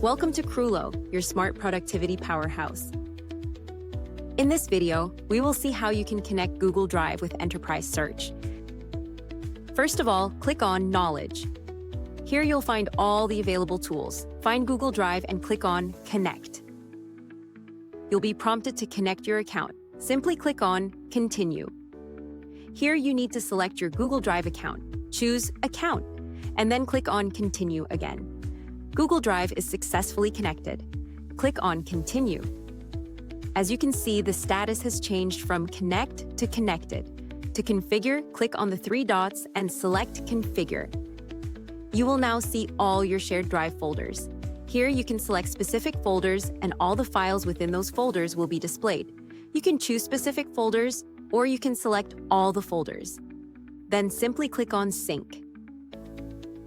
Welcome to Kroolo, your smart productivity powerhouse. In this video, we will see how you can connect Google Drive with Enterprise Search. First of all, click on Knowledge. Here you'll find all the available tools. Find Google Drive and click on Connect. You'll be prompted to connect your account. Simply click on Continue. Here you need to select your Google Drive account. Choose Account, and then click on Continue again. Google Drive is successfully connected. Click on Continue. As you can see, the status has changed from Connect to Connected. To configure, click on the three dots and select Configure. You will now see all your shared Drive folders. Here you can select specific folders and all the files within those folders will be displayed. You can choose specific folders or you can select all the folders. Then simply click on Sync.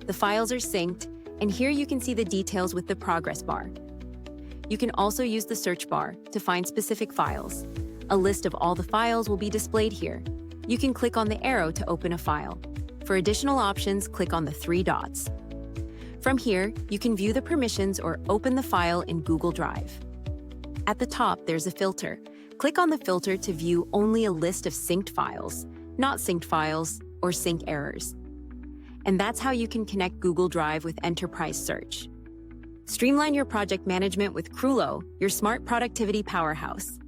The files are synced, and here you can see the details with the progress bar. You can also use the search bar to find specific files. A list of all the files will be displayed here. You can click on the arrow to open a file. For additional options, click on the three dots. From here, you can view the permissions or open the file in Google Drive. At the top, there's a filter. Click on the filter to view only a list of synced files, not synced files or sync errors. And that's how you can connect Google Drive with Enterprise Search. Streamline your project management with Kroolo, your smart productivity powerhouse.